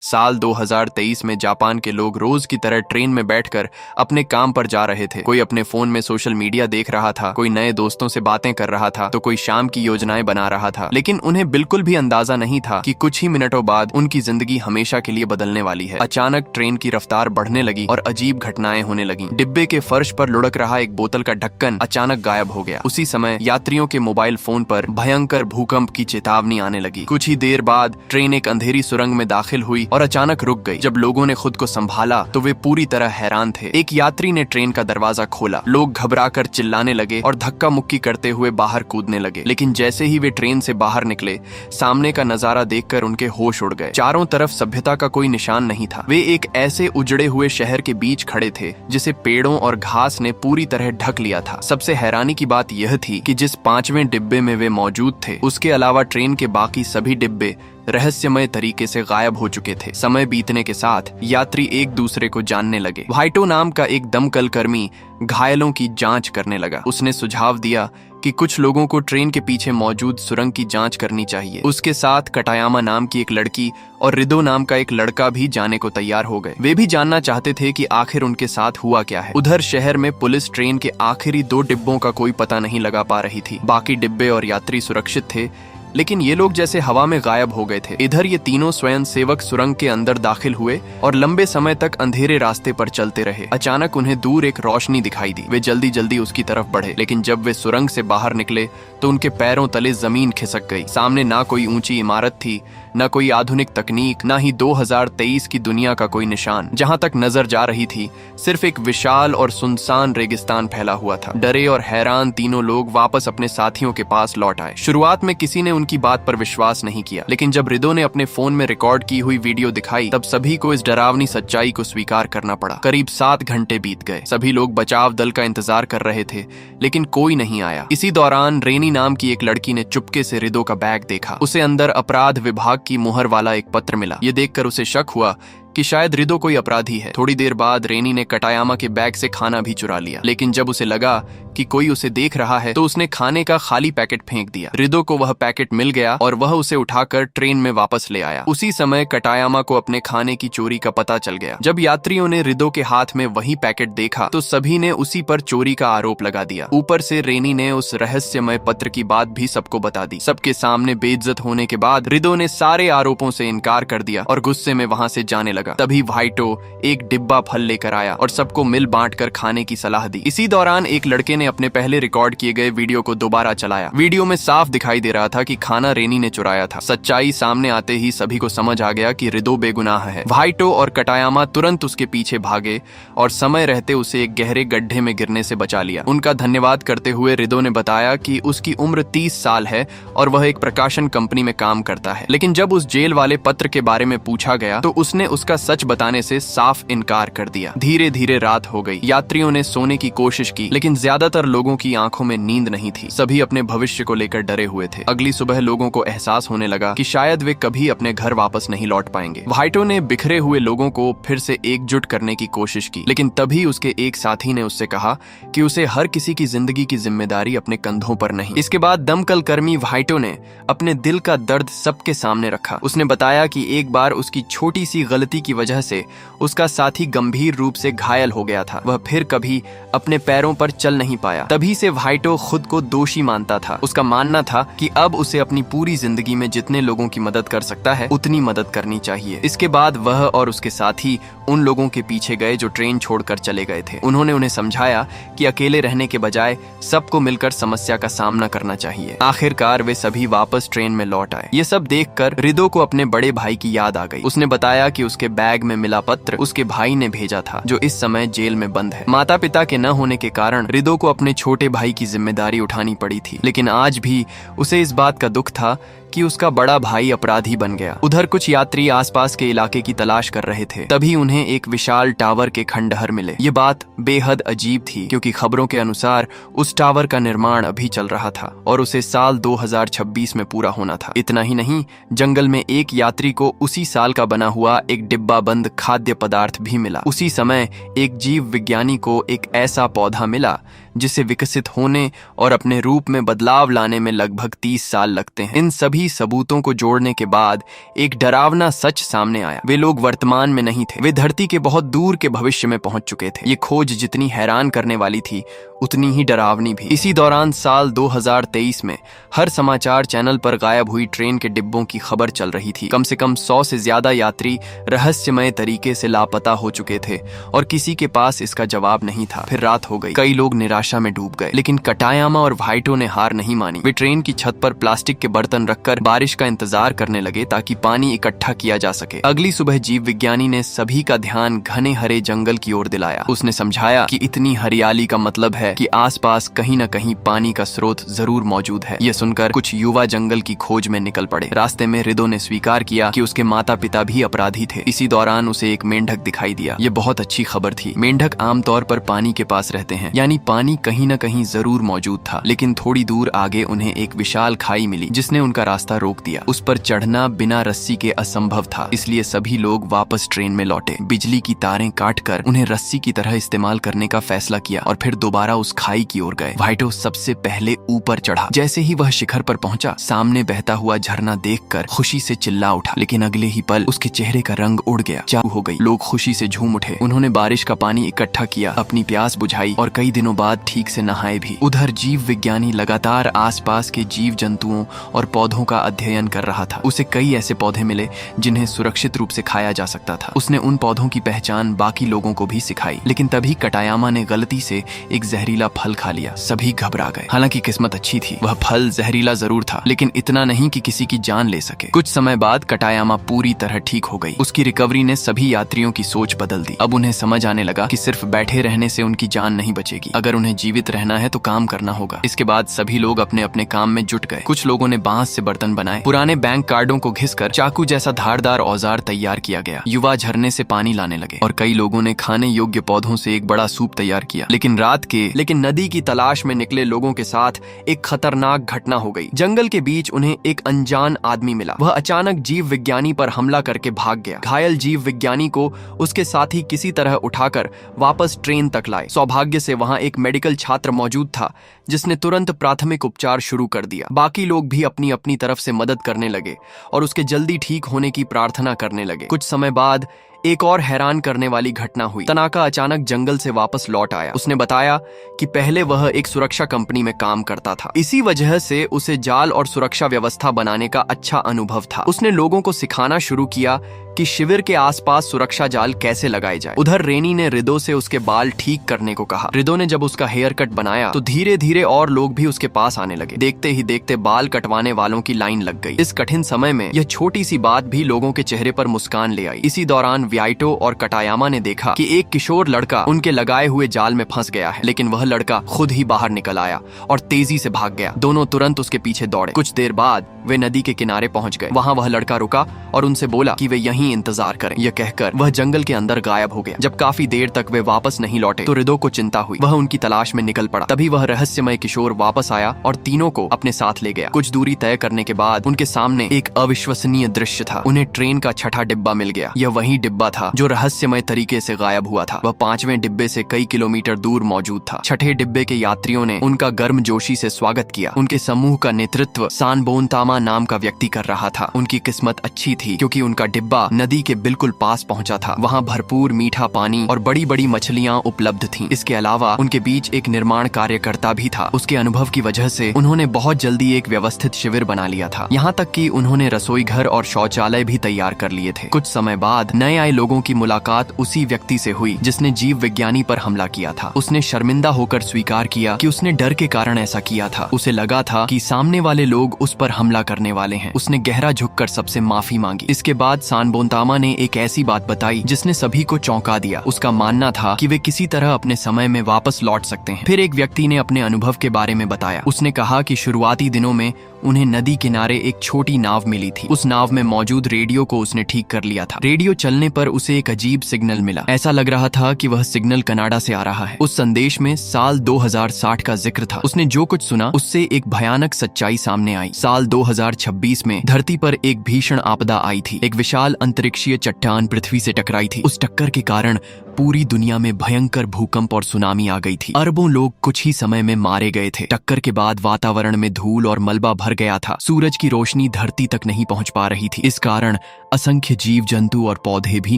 साल 2023 में जापान के लोग रोज की तरह ट्रेन में बैठकर अपने काम पर जा रहे थे। कोई अपने फोन में सोशल मीडिया देख रहा था, कोई नए दोस्तों से बातें कर रहा था, तो कोई शाम की योजनाएं बना रहा था। लेकिन उन्हें बिल्कुल भी अंदाजा नहीं था कि कुछ ही मिनटों बाद उनकी जिंदगी हमेशा के लिए बदलने वाली है। अचानक ट्रेन की रफ्तार बढ़ने लगी और अजीब घटनाएं होने लगी। डिब्बे के फर्श पर लुढ़क रहा एक बोतल का ढक्कन अचानक गायब हो गया। उसी समय यात्रियों के मोबाइल फोन पर भयंकर भूकंप की चेतावनी आने लगी। कुछ ही देर बाद ट्रेन एक अंधेरी सुरंग में दाखिल हुई और अचानक रुक गई। जब लोगों ने खुद को संभाला तो वे पूरी तरह हैरान थे। एक यात्री ने ट्रेन का दरवाजा खोला, लोग घबराकर चिल्लाने लगे और धक्का मुक्की करते हुए बाहर कूदने लगे। लेकिन जैसे ही वे ट्रेन से बाहर निकले, सामने का नजारा देखकर उनके होश उड़ गए। चारों तरफ सभ्यता का कोई निशान नहीं था। वे एक ऐसे उजड़े हुए शहर के बीच खड़े थे जिसे पेड़ों और घास ने पूरी तरह ढक लिया था। सबसे हैरानी की बात यह थी कि जिस 5वें डिब्बे में वे मौजूद थे, उसके अलावा ट्रेन के बाकी सभी डिब्बे रहस्यमय तरीके से गायब हो चुके थे। समय बीतने के साथ यात्री एक दूसरे को जानने लगे। वाइटो नाम का एक दमकल कर्मी घायलों की जांच करने लगा। उसने सुझाव दिया कि कुछ लोगों को ट्रेन के पीछे मौजूद सुरंग की जांच करनी चाहिए। उसके साथ कटायामा नाम की एक लड़की और रिदो नाम का एक लड़का भी जाने को तैयार हो गए। वे भी जानना चाहते थे कि आखिर उनके साथ हुआ क्या है। उधर शहर में पुलिस ट्रेन के आखिरी 2 डिब्बों का कोई पता नहीं लगा पा रही थी। बाकी डिब्बे और यात्री सुरक्षित थे, लेकिन ये लोग जैसे हवा में गायब हो गए थे। इधर ये तीनों स्वयंसेवक सुरंग के अंदर दाखिल हुए और लंबे समय तक अंधेरे रास्ते पर चलते रहे। अचानक उन्हें दूर एक रोशनी दिखाई दी। वे जल्दी जल्दी उसकी तरफ बढ़े, लेकिन जब वे सुरंग से बाहर निकले तो उनके पैरों तले जमीन खिसक गई। सामने ना कोई ऊंची इमारत थी, न कोई आधुनिक तकनीक, ना ही 2023 की दुनिया का कोई निशान। जहां तक नजर जा रही थी, सिर्फ एक विशाल और सुनसान रेगिस्तान फैला हुआ था। डरे और हैरान तीनों लोग वापस अपने साथियों के पास लौट आए। शुरुआत में किसी ने उनकी बात पर विश्वास नहीं किया, लेकिन जब रिदो ने अपने फोन में रिकॉर्ड की हुई वीडियो दिखाई, तब सभी को इस डरावनी सच्चाई को स्वीकार करना पड़ा। करीब 7 घंटे बीत गए। सभी लोग बचाव दल का इंतजार कर रहे थे, लेकिन कोई नहीं आया। इसी दौरान रेनी नाम की एक लड़की ने चुपके से रिदो का बैग देखा। उसे अंदर अपराध विभाग की मुहर वाला एक पत्र मिला। ये देखकर उसे शक हुआ कि शायद रिदो कोई अपराधी है। थोड़ी देर बाद रेनी ने कटायामा के बैग से खाना भी चुरा लिया, लेकिन जब उसे लगा कि कोई उसे देख रहा है तो उसने खाने का खाली पैकेट फेंक दिया। रिदो को वह पैकेट मिल गया और वह उसे उठाकर ट्रेन में वापस ले आया। उसी समय कटायामा को अपने खाने की चोरी का पता चल गया। जब यात्रियों ने रिदो के हाथ में वही पैकेट देखा तो सभी ने उसी पर चोरी का आरोप लगा दिया। ऊपर से रेनी ने उस रहस्यमय पत्र की बात भी सबको बता दी। सबके सामने बेइज्जत होने के बाद रिदो ने सारे आरोपों से इनकार कर दिया और गुस्से में वहां से जाने लगा। तभी वाइटो एक डिब्बा फल लेकर आया और सबको मिल बांट कर खाने की सलाह दी। इसी दौरान एक लड़के ने अपने पहले रिकॉर्ड किए गए वीडियो को दोबारा चलाया। वीडियो में साफ दिखाई दे रहा था कि खाना रेनी ने चुराया था। सच्चाई सामने आते ही सभी को समझ आ गया कि रिदो बेगुनाह है। वाइटो और कटायामा तुरंत उसके पीछे भागे और समय रहते उसे एक गहरे गड्ढे में गिरने से बचा लिया। उनका धन्यवाद करते हुए रिदो ने बताया कि उसकी उम्र 30 साल है और वह एक प्रकाशन कंपनी में काम करता है। लेकिन जब उस जेल वाले पत्र के बारे में पूछा गया तो उसने उसका सच बताने से साफ इनकार कर दिया। धीरे धीरे रात हो गई। यात्रियों ने सोने की कोशिश की, लेकिन ज्यादातर लोगों की आंखों में नींद नहीं थी। सभी अपने भविष्य को लेकर डरे हुए थे। अगली सुबह लोगों को एहसास होने लगा कि शायद वे कभी अपने घर वापस नहीं लौट पाएंगे। वाइटो ने बिखरे हुए लोगों को फिर से एकजुट करने की कोशिश की, लेकिन तभी उसके एक साथी ने उससे कहा कि उसे हर किसी की जिंदगी की जिम्मेदारी अपने कंधों पर नहीं। इसके बाद दमकल कर्मी वाइटो ने अपने दिल का दर्द सबके सामने रखा। उसने बताया कि एक बार उसकी छोटी सी गलती की वजह से उसका साथी गंभीर रूप से घायल हो गया था। वह फिर कभी अपने पैरों पर चल नहीं पाया। तभी से वाइटो खुद को दोषी मानता था। उसका मानना था कि अब उसे अपनी पूरी जिंदगी में जितने लोगों की मदद कर सकता है उतनी मदद करनी चाहिए। इसके बाद वह और उसके साथी उन लोगों के पीछे गए जो ट्रेन छोड़कर चले गए थे। उन्होंने उन्हें समझाया कि अकेले रहने के बजाय सबको मिलकर समस्या का सामना करना चाहिए। आखिरकार वे सभी वापस ट्रेन में लौट आए। ये सब देखकर रिदो को अपने बड़े भाई की याद आ गई। उसने बताया कि उसके बैग में मिला पत्र उसके भाई ने भेजा था, जो इस समय जेल में बंद है। माता पिता के न होने के कारण रिदो को अपने छोटे भाई की जिम्मेदारी उठानी पड़ी थी, लेकिन आज भी उसे इस बात का दुख था कि उसका बड़ा भाई अपराधी बन गया। उधर कुछ यात्री आसपास के इलाके की तलाश कर रहे थे। तभी उन्हें एक विशाल टावर के खंडहर मिले। ये बात बेहद अजीब थी, क्योंकि खबरों के अनुसार उस टावर का निर्माण अभी चल रहा था और उसे साल 2026 में पूरा होना था। इतना ही नहीं, जंगल में एक यात्री को उसी साल का बना हुआ एक डिब्बा बंद खाद्य पदार्थ भी मिला। उसी समय एक जीव विज्ञानी को एक ऐसा पौधा मिला जिसे विकसित होने और अपने रूप में बदलाव लाने में लगभग 30 साल लगते हैं। इन सभी सबूतों को जोड़ने के बाद एक डरावना सच सामने आया। वे लोग वर्तमान में नहीं थे, वे धरती के बहुत दूर के भविष्य में पहुंच चुके थे। ये खोज जितनी हैरान करने वाली थी उतनी ही डरावनी भी। इसी दौरान साल 2023 में हर समाचार चैनल पर गायब हुई ट्रेन के डिब्बों की खबर चल रही थी। कम से कम 100 से ज्यादा यात्री रहस्यमय तरीके से लापता हो चुके थे और किसी के पास इसका जवाब नहीं था। फिर रात हो गई, कई लोग निराशा में डूब गए, लेकिन कटायामा और वाइटो ने हार नहीं मानी। वे ट्रेन की छत पर प्लास्टिक के बर्तन रखकर बारिश का इंतजार करने लगे ताकि पानी इकट्ठा किया जा सके। अगली सुबह जीव विज्ञानी ने सभी का ध्यान घने हरे जंगल की ओर दिलाया। उसने समझाया कि इतनी हरियाली का मतलब है कि आसपास कहीं न कहीं पानी का स्रोत जरूर मौजूद है। यह सुनकर कुछ युवा जंगल की खोज में निकल पड़े। रास्ते में रिदो ने स्वीकार किया कि उसके माता पिता भी अपराधी थे। इसी दौरान उसे एक मेंढक दिखाई दिया। ये बहुत अच्छी खबर थी। मेंढक आमतौर पर पानी के पास रहते हैं, यानी पानी कहीं न कहीं जरूर मौजूद था। लेकिन थोड़ी दूर आगे उन्हें एक विशाल खाई मिली जिसने उनका रास्ता रोक दिया। उस पर चढ़ना बिना रस्सी के असंभव था, इसलिए सभी लोग वापस ट्रेन में लौटे। बिजली की तारें काटकर उन्हें रस्सी की तरह इस्तेमाल करने का फैसला किया और फिर दोबारा उस खाई की ओर गए। वाइटो सबसे पहले ऊपर चढ़ा। जैसे ही वह शिखर पर पहुंचा, सामने बहता हुआ झरना देखकर खुशी से चिल्ला उठा, लेकिन अगले ही पल उसके चेहरे का रंग उड़ गया। चालू हो गई। लोग खुशी से झूम उठे। उन्होंने बारिश का पानी इकट्ठा किया, अपनी प्यास बुझाई और कई दिनों बाद ठीक से नहाए भी। उधर जीव विज्ञानी लगातार आसपास के जीव जंतुओं और पौधों का अध्ययन कर रहा था। उसे कई ऐसे पौधे मिले जिन्हें सुरक्षित रूप से खाया जा सकता था। उसने उन पौधों की पहचान बाकी लोगों को भी सिखाई। लेकिन तभी कटायामा ने गलती से एक जहरीला फल खा लिया। सभी घबरा गए। हालांकि किस्मत अच्छी थी, वह फल जहरीला जरूर था, लेकिन इतना नहीं कि किसी की जान ले सके। कुछ समय बाद कटायामा पूरी तरह ठीक हो गई। उसकी रिकवरी ने सभी यात्रियों की सोच बदल दी। अब उन्हें समझ आने लगा कि सिर्फ बैठे रहने से उनकी जान नहीं बचेगी। अगर उन्हें जीवित रहना है तो काम करना होगा। इसके बाद सभी लोग अपने अपने काम में जुट गए। कुछ लोगों ने बांस से बर्तन बनाए, पुराने बैंक कार्डों को घिसकर चाकू जैसा धारदार औजार तैयार किया गया। युवा झरने से पानी लाने लगे और कई लोगों ने खाने योग्य पौधों से एक बड़ा सूप तैयार किया। लेकिन नदी की तलाश में निकले लोगों के साथ एक खतरनाक घटना हो गई। जंगल के बीच उन्हें एक अनजान आदमी मिला। वह अचानक जीव विज्ञानी पर हमला करके भाग गया। घायल जीव विज्ञानी को उसके साथी किसी तरह उठाकर वापस ट्रेन तक लाए। सौभाग्य से वहां एक मेडिकल छात्र मौजूद था जिसने तुरंत प्राथमिक उपचार शुरू कर दिया। बाकी लोग भी अपनी अपनी तरफ से मदद करने लगे और उसके जल्दी ठीक होने की प्रार्थना करने लगे। कुछ समय बाद एक और हैरान करने वाली घटना हुई। तनाका अचानक जंगल से वापस लौट आया। उसने बताया कि पहले वह एक सुरक्षा कंपनी में काम करता था। इसी वजह से उसे जाल और सुरक्षा व्यवस्था बनाने का अच्छा अनुभव था। उसने लोगों को सिखाना शुरू किया कि शिविर के आसपास सुरक्षा जाल कैसे लगाए जाए। उधर रेनी ने रिदो से उसके बाल ठीक करने को कहा। रिदो ने जब उसका हेयर कट बनाया तो धीरे धीरे और लोग भी उसके पास आने लगे। देखते ही देखते बाल कटवाने वालों की लाइन लग गई। इस कठिन समय में यह छोटी सी बात भी लोगों के चेहरे पर मुस्कान ले आई। इसी दौरान वाइटो और कटायामा ने देखा कि एक किशोर लड़का उनके लगाए हुए जाल में फंस गया है, लेकिन वह लड़का खुद ही बाहर निकल आया और तेजी से भाग गया। दोनों तुरंत उसके पीछे दौड़े। कुछ देर बाद वे नदी के किनारे पहुंच गए। वहां वह लड़का रुका और उनसे बोला कि वे यहीं इंतजार करें। यह कहकर वह जंगल के अंदर गायब हो गया। जब काफी देर तक वे वापस नहीं लौटे तो रिदो को चिंता हुई। वह उनकी तलाश में निकल पड़ा। तभी वह रहस्यमय किशोर वापस आया और तीनों को अपने साथ ले गया। कुछ दूरी तय करने के बाद उनके सामने एक अविश्वसनीय दृश्य था। उन्हें ट्रेन का छठा डिब्बा मिल गया। यह वही डिब्बा था जो रहस्यमय तरीके से गायब हुआ था। वह 5वें डिब्बे से कई किलोमीटर दूर मौजूद था। छठे डिब्बे के यात्रियों ने उनका गर्मजोशी से स्वागत किया। उनके समूह का नेतृत्व सानबोनतामा नाम का व्यक्ति कर रहा था। उनकी किस्मत अच्छी थी क्योंकि उनका डिब्बा नदी के बिल्कुल पास पहुंचा था। वहां भरपूर मीठा पानी और बड़ी बड़ी मछलियां उपलब्ध थीं। इसके अलावा उनके बीच एक निर्माण कार्यकर्ता भी था। उसके अनुभव की वजह से उन्होंने बहुत जल्दी एक व्यवस्थित शिविर बना लिया था। यहाँ तक कि उन्होंने रसोई घर और शौचालय भी तैयार कर लिए थे। कुछ समय बाद नए आए लोगों की मुलाकात उसी व्यक्ति से हुई जिसने जीव विज्ञानी पर हमला किया था। उसने शर्मिंदा होकर स्वीकार किया कि उसने डर के कारण ऐसा किया था। उसे लगा था कि सामने वाले लोग उस पर हमला करने वाले हैं। उसने गहरा झुककर सबसे माफी मांगी। इसके बाद सानबोनतामा ने एक ऐसी बात बताई जिसने सभी को चौंका दिया। उसका मानना था कि वे किसी तरह अपने समय में वापस लौट सकते हैं। फिर एक व्यक्ति ने अपने अनुभव के बारे में बताया। उसने कहा कि शुरुआती दिनों में उन्हें नदी किनारे एक छोटी नाव मिली थी। उस नाव में मौजूद रेडियो को उसने ठीक कर लिया था। रेडियो चलने पर उसे एक अजीब सिग्नल मिला। ऐसा लग रहा था कि वह सिग्नल कनाडा से आ रहा है। उस संदेश में साल 2060 का जिक्र था। उसने जो कुछ सुना उससे एक भयानक सच्चाई सामने आई। साल 2026 में धरती पर एक भीषण आपदा आई थी। एक विशाल अंतरिक्षीय चट्टान पृथ्वी से टकराई थी। उस टक्कर के कारण पूरी दुनिया में भयंकर भूकंप और सुनामी आ गई थी। अरबों लोग कुछ ही समय में मारे गए थे। टक्कर के बाद वातावरण में धूल और मलबा भर गया था। सूरज की रोशनी धरती तक नहीं पहुंच पा रही थी। इस कारण असंख्य जीव जंतु और पौधे भी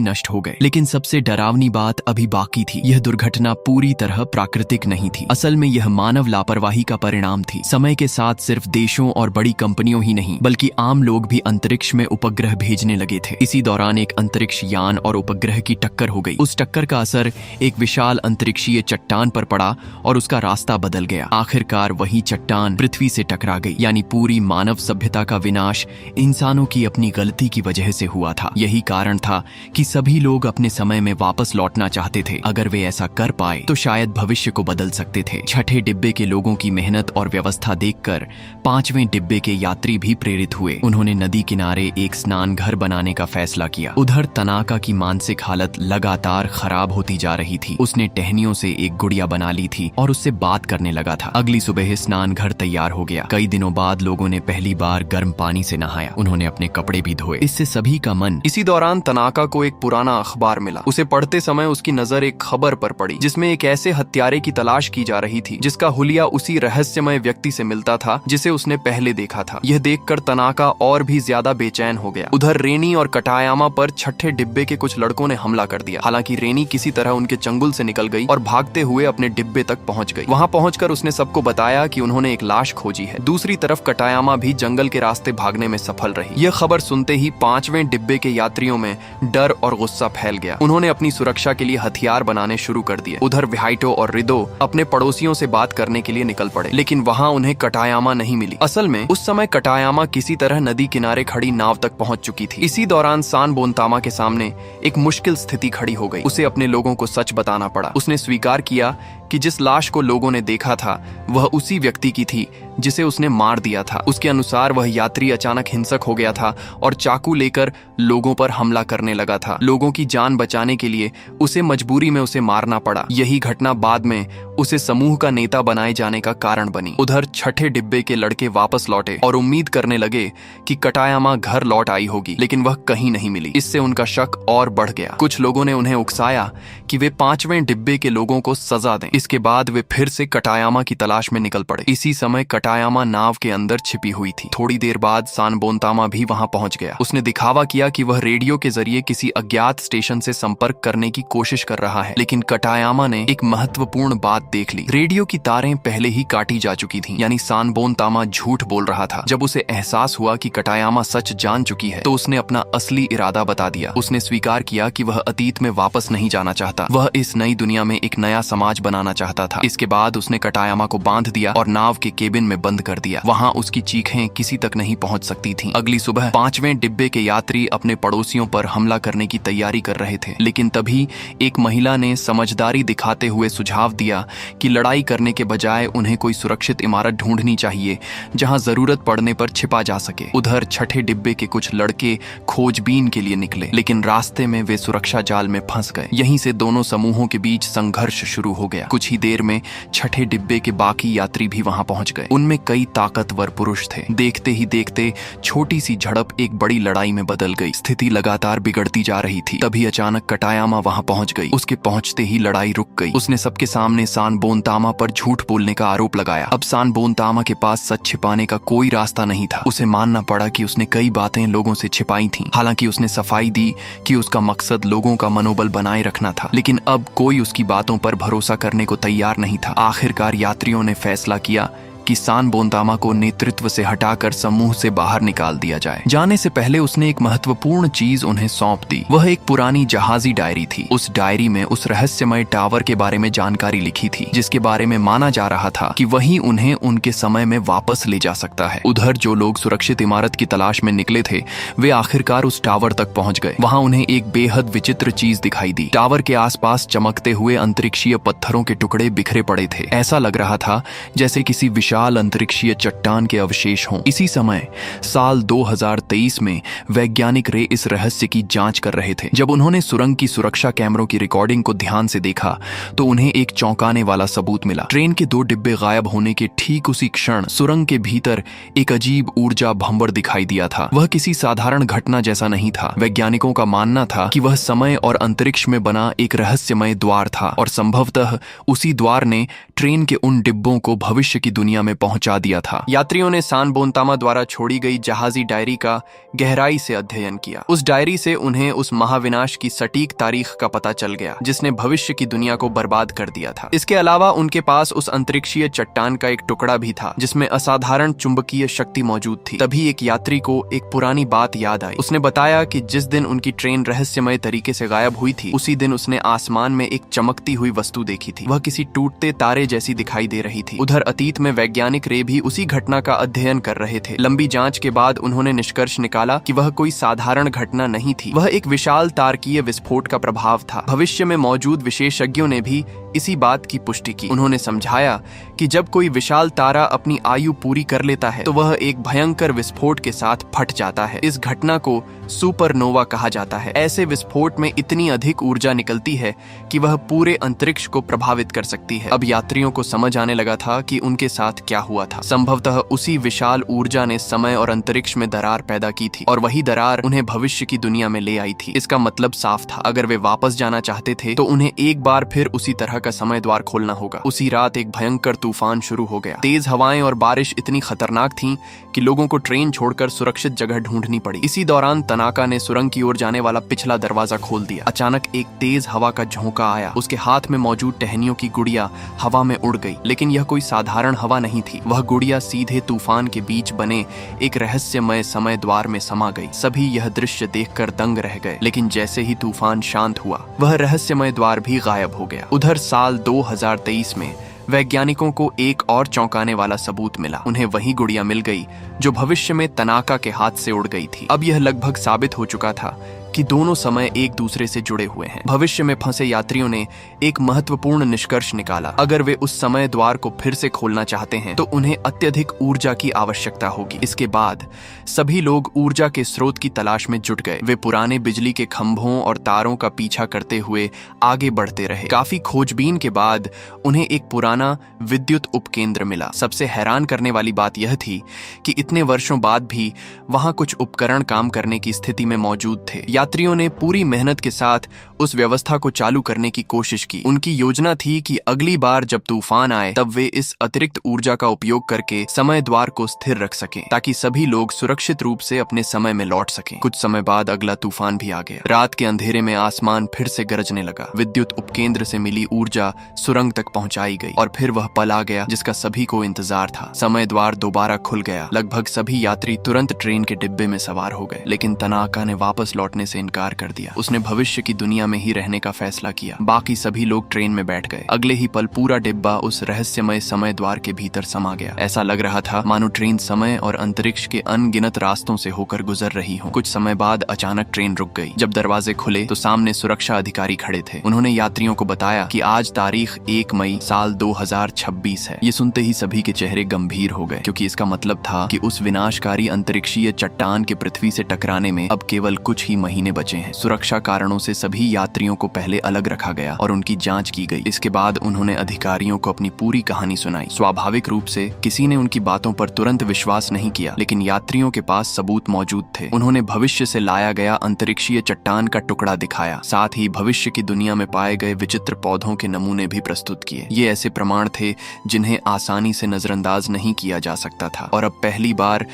नष्ट हो गए। लेकिन सबसे डरावनी बात अभी बाकी थी। यह दुर्घटना पूरी तरह प्राकृतिक नहीं थी। असल में यह मानव लापरवाही का परिणाम थी। समय के साथ सिर्फ देशों और बड़ी कंपनियों ही नहीं बल्कि आम लोग भी अंतरिक्ष में उपग्रह भेजने लगे थे। इसी दौरान एक अंतरिक्ष यान और उपग्रह की टक्कर हो गई। उस टक्कर का असर एक विशाल अंतरिक्षीय चट्टान पर पड़ा और उसका रास्ता बदल गया। आखिरकार वही चट्टान पृथ्वी से टकरा गई। यानी पूरी मानव सभ्यता का विनाश इंसानों की अपनी गलती की वजह से हुआ था। यही कारण था कि सभी लोग अपने समय में वापस लौटना चाहते थे। अगर वे ऐसा कर पाए तो शायद भविष्य को बदल सकते थे। छठे डिब्बे के लोगों की मेहनत और व्यवस्था देखकर पांचवें डिब्बे के यात्री भी प्रेरित हुए। उन्होंने नदी किनारे एक स्नान घर बनाने का फैसला किया। उधर तनाका की मानसिक हालत लगातार खराब होती जा रही थी। उसने टहनियों से एक गुड़िया बना ली थी और उससे बात करने लगा था। अगली सुबह स्नान घर तैयार हो गया। कई दिनों बाद लोगों ने पहली बार गर्म पानी से नहाया। उन्होंने अपने कपड़े भी धोए। इससे सभी का मन। इसी दौरान तनाका को एक पुराना अखबार मिला। उसे पढ़ते समय उसकी नजर एक खबर पर पड़ी जिसमें एक ऐसे हत्यारे की तलाश की जा रही थी जिसका हुलिया उसी रहस्यमय व्यक्ति से मिलता था जिसे उसने पहले देखा था। यह देखकर तनाका और भी ज्यादा बेचैन हो गया। उधर रेनी और कटायामा पर छठे डिब्बे के कुछ लड़कों ने हमला कर दिया। हालांकि रेनी किसी तरह उनके चंगुल से निकल गई और भागते हुए अपने डिब्बे तक पहुंच गई। वहां पहुंचकर उसने सबको बताया कि उन्होंने एक लाश खोजी है। दूसरी तरफ कटायामा भी जंगल के रास्ते भागने में सफल रही। यह खबर सुनते ही पांचवें डिब्बे के यात्रियों में डर और गुस्सा फैल गया। उन्होंने अपनी सुरक्षा के लिए हथियार बनाने शुरू कर दिए। उधर विहाइटो और रिदो अपने पड़ोसियों से बात करने के लिए निकल पड़े, लेकिन वहां उन्हें कटायामा नहीं मिली। असल में उस समय कटायामा किसी तरह नदी किनारे खड़ी नाव तक पहुंच चुकी थी। इसी दौरान सान बोनतामा के सामने एक मुश्किल स्थिति खड़ी हो गई। उसे अपने लोगों को सच बताना पड़ा। उसने स्वीकार किया कि जिस लाश को लोगों ने देखा था वह उसी व्यक्ति की थी जिसे उसने मार दिया था। उसके अनुसार वह यात्री अचानक हिंसक हो गया था और चाकू लेकर लोगों पर हमला करने लगा था। लोगों की जान बचाने के लिए उसे मजबूरी में उसे मारना पड़ा। यही घटना बाद में उसे समूह का नेता बनाए जाने का कारण बनी। उधर छठे डिब्बे के लड़के वापस लौटे और उम्मीद करने लगे कि कटायामा घर लौट आई होगी, लेकिन वह कहीं नहीं मिली। इससे उनका शक और बढ़ गया। कुछ लोगों ने उन्हें उकसाया कि वे पांचवें डिब्बे के लोगों को सजा दें। इसके बाद वे फिर से कटायामा की तलाश में निकल पड़े। इसी समय कटायामा नाव के अंदर छिपी हुई थी। थोड़ी देर बाद सान बोनतामा भी वहां पहुंच गया। उसने दिखावा किया कि वह रेडियो के जरिए किसी अज्ञात स्टेशन से संपर्क करने की कोशिश कर रहा है, लेकिन कटायामा ने एक महत्वपूर्ण बात देख ली। रेडियो की तारें पहले ही काटी जा चुकी थीं, यानी सान बोनतामा झूठ बोल रहा था। जब उसे एहसास हुआ कि कटायामा सच जान चुकी है तो उसने अपना असली इरादा बता दिया। उसने स्वीकार किया कि वह अतीत में वापस नहीं जाना चाहता। वह इस नई दुनिया में एक नया समाज बनाना चाहता था। इसके बाद उसने कटायामा को बांध दिया और नाव के केबिन में बंद कर दिया। वहां उसकी चीखें किसी तक नहीं पहुंच सकती थीं। अगली सुबह पांचवें डिब्बे के यात्री अपने पड़ोसियों पर हमला करने की तैयारी कर रहे थे, लेकिन तभी एक महिला ने समझदारी दिखाते हुए सुझाव दिया कि लड़ाई करने के बजाय उन्हें कोई सुरक्षित इमारत ढूंढनी चाहिए जहां जरूरत पड़ने पर छिपा जा सके। उधर छठे डिब्बे के कुछ लड़के खोजबीन के लिए निकले, लेकिन रास्ते में वे सुरक्षा जाल में फंस गए। यहीं से दोनों समूहों के बीच संघर्ष शुरू हो गया। कुछ ही देर में छठे डिब्बे के बाकी यात्री भी वहां पहुंच गए। उनमें कई ताकतवर पुरुष थे। देखते ही देखते छोटी सी झड़प एक बड़ी लड़ाई में बदल गई। स्थिति लगातार बिगड़ती जा रही थी। तभी अचानक कटायामा वहां पहुंच गई। उसके पहुंचते ही लड़ाई रुक गई। उसने सबके सामने सान बोनतामा पर झूठ बोलने का आरोप लगाया। अब सान बोनतामा के पास सच छिपाने का कोई रास्ता नहीं था। उसे मानना पड़ा कि उसने कई बातें लोगों से छिपाई थीं। हालांकि उसने सफाई दी कि उसका मकसद लोगों का मनोबल बनाए रखना था, लेकिन अब कोई उसकी बातों पर भरोसा करने को तैयार नहीं था। आखिरकार यात्रियों ने फैसला किया कि सान बोनतामा को नेतृत्व से हटाकर समूह से बाहर निकाल दिया जाए। जाने से पहले उसने एक महत्वपूर्ण चीज उन्हें सौंप दी। वह एक पुरानी जहाजी डायरी थी। उस डायरी में उस रहस्यमय टावर के बारे में जानकारी लिखी थी, जिसके बारे में माना जा रहा था कि वही उन्हें उनके समय में वापस ले जा सकता है। उधर जो लोग सुरक्षित इमारत की तलाश में निकले थे, वे आखिरकार उस टावर तक पहुंच गए। वहां उन्हें एक बेहद विचित्र चीज दिखाई दी। टावर के आसपास चमकते हुए अंतरिक्षीय पत्थरों के टुकड़े बिखरे पड़े थे। ऐसा लग रहा था जैसे किसी विशाल अंतरिक्षीय चट्टान के अवशेष हों। इसी समय साल 2023 में वैज्ञानिक रे इस रहस्य की जांच कर रहे थे। जब उन्होंने सुरंग की सुरक्षा कैमरों की रिकॉर्डिंग को ध्यान से देखा तो उन्हें एक चौंकाने वाला सबूत मिला। ट्रेन के 2 डिब्बे गायब होने के ठीक उसी क्षण सुरंग के भीतर एक अजीब ऊर्जा भंवर दिखाई दिया था। वह किसी साधारण घटना जैसा नहीं था। वैज्ञानिकों का मानना था कि वह समय और अंतरिक्ष में बना एक रहस्यमय द्वार था और संभवतः उसी द्वार ने ट्रेन के उन डिब्बों को भविष्य की दुनिया में पहुंचा दिया था। यात्रियों ने सान बोंतामा द्वारा छोड़ी गई जहाजी डायरी का गहराई से अध्ययन किया। उस डायरी से उन्हें उस महाविनाश की सटीक तारीख का पता चल गया जिसने भविष्य की दुनिया को बर्बाद कर दिया था। इसके अलावा उनके पास उस अंतरिक्षीय चट्टान का एक टुकड़ा भी था जिसमें असाधारण चुंबकीय शक्ति मौजूद थी। तभी एक यात्री को एक पुरानी बात याद आई। उसने बताया कि जिस दिन उनकी ट्रेन रहस्यमय तरीके से गायब हुई थी उसी दिन उसने आसमान में एक चमकती हुई वस्तु देखी थी। वह किसी टूटते तारे जैसी दिखाई दे रही थी। उधर अतीत में वैज्ञानिक रे भी उसी घटना का अध्ययन कर रहे थे। लंबी जांच के बाद उन्होंने निष्कर्ष निकाला कि वह कोई साधारण घटना नहीं थी। वह एक विशाल तारकीय विस्फोट का प्रभाव था। भविष्य में मौजूद विशेषज्ञों ने भी इसी बात की पुष्टि की। उन्होंने समझाया कि जब कोई विशाल तारा अपनी आयु पूरी कर लेता है तो वह एक भयंकर विस्फोट के साथ फट जाता है। इस घटना को सुपरनोवा कहा जाता है। ऐसे विस्फोट में इतनी अधिक ऊर्जा निकलती है कि वह पूरे अंतरिक्ष को प्रभावित कर सकती है। अब यात्रियों को समझ आने लगा था कि उनके साथ क्या हुआ था। संभवतः उसी विशाल ऊर्जा ने समय और अंतरिक्ष में दरार पैदा की थी और वही दरार उन्हें भविष्य की दुनिया में ले आई थी। इसका मतलब साफ था, अगर वे वापस जाना चाहते थे तो उन्हें एक बार फिर उसी तरह का समय द्वार खोलना होगा। उसी रात एक भयंकर तूफान शुरू हो गया। तेज हवाएं और बारिश इतनी खतरनाक थीं कि लोगों को ट्रेन छोड़कर सुरक्षित जगह ढूंढनी पड़ी। इसी दौरान तनाका ने सुरंग की ओर जाने वाला पिछला दरवाजा खोल दिया। अचानक एक तेज हवा का झोंका आया। उसके हाथ में मौजूद टहनियों की गुड़िया हवा में उड़ गई। लेकिन यह कोई साधारण हवा नहीं थी। वह गुड़िया सीधे तूफान के बीच बने एक रहस्यमय समय द्वार में समा गई। सभी यह दृश्य देखकर दंग रह गए। लेकिन जैसे ही तूफान शांत हुआ वह रहस्यमय द्वार भी गायब हो गया। उधर साल 2023 में वैज्ञानिकों को एक और चौंकाने वाला सबूत मिला। उन्हें वही गुड़िया मिल गई जो भविष्य में तनाका के हाथ से उड़ गई थी। अब यह लगभग साबित हो चुका था कि दोनों समय एक दूसरे से जुड़े हुए हैं। भविष्य में फंसे यात्रियों ने एक महत्वपूर्ण निष्कर्ष निकाला। अगर वे उस समय द्वार को फिर से खोलना चाहते हैं तो उन्हें अत्यधिक ऊर्जा की आवश्यकता होगी। इसके बाद सभी लोग ऊर्जा के स्रोत की तलाश में जुट गए। वे पुराने बिजली के खंभों और तारों का पीछा करते हुए आगे बढ़ते रहे। काफी खोजबीन के बाद उन्हें एक पुराना विद्युत उपकेंद्र मिला। सबसे हैरान करने वाली बात यह थी कि इतने वर्षों बाद भी वहां कुछ उपकरण काम करने की स्थिति में मौजूद थे। यात्रियों ने पूरी मेहनत के साथ उस व्यवस्था को चालू करने की कोशिश की। उनकी योजना थी कि अगली बार जब तूफान आए तब वे इस अतिरिक्त ऊर्जा का उपयोग करके समय द्वार को स्थिर रख सकें ताकि सभी लोग सुरक्षित रूप से अपने समय में लौट सकें। कुछ समय बाद अगला तूफान भी आ गया। रात के अंधेरे में आसमान फिर से गरजने लगा। विद्युत उपकेंद्र से मिली ऊर्जा सुरंग तक पहुंचाई गई और फिर वह पल आ गया जिसका सभी को इंतजार था। समय द्वार दोबारा खुल गया। लगभग सभी यात्री तुरंत ट्रेन के डिब्बे में सवार हो गए। लेकिन तनाका ने वापस लौटने से इनकार कर दिया। उसने भविष्य की दुनिया में ही रहने का फैसला किया। बाकी सभी लोग ट्रेन में बैठ गए। अगले ही पल पूरा डिब्बा उस रहस्यमय समय द्वार के भीतर समा गया। ऐसा लग रहा था मानो ट्रेन समय और अंतरिक्ष के अनगिनत रास्तों से होकर गुजर रही हो। कुछ समय बाद अचानक ट्रेन रुक गई। जब दरवाजे खुले तो सामने सुरक्षा अधिकारी खड़े थे। उन्होंने यात्रियों को बताया कि आज तारीख 1 मई साल 2026 है। ये सुनते ही सभी के चेहरे गंभीर हो गए क्योंकि इसका मतलब था कि उस विनाशकारी अंतरिक्षीय चट्टान के पृथ्वी से टकराने में अब केवल कुछ ही महीने बचे हैं। सुरक्षा कारणों से सभी यात्रियों को पहले अलग रखा गया और उनकी जांच की गई। इसके बाद उन्होंने अधिकारियों को अपनी पूरी कहानी सुनाई। स्वाभाविक रूप से किसी ने उनकी बातों पर तुरंत विश्वास नहीं किया, लेकिन यात्रियों के पास सबूत मौजूद थे। उन्होंने भविष्य से लाया गया अंतरिक्षीय चट्टान का टुकड़ा दिखाया। साथ ही भविष्य की दुनिया में पाए गए विचित्र पौधों के नमूने भी प्रस्तुत किए। ये ऐसे प्रमाण थे जिन्हें आसानी से नजरअंदाज नहीं किया जा सकता था और अब पहली बार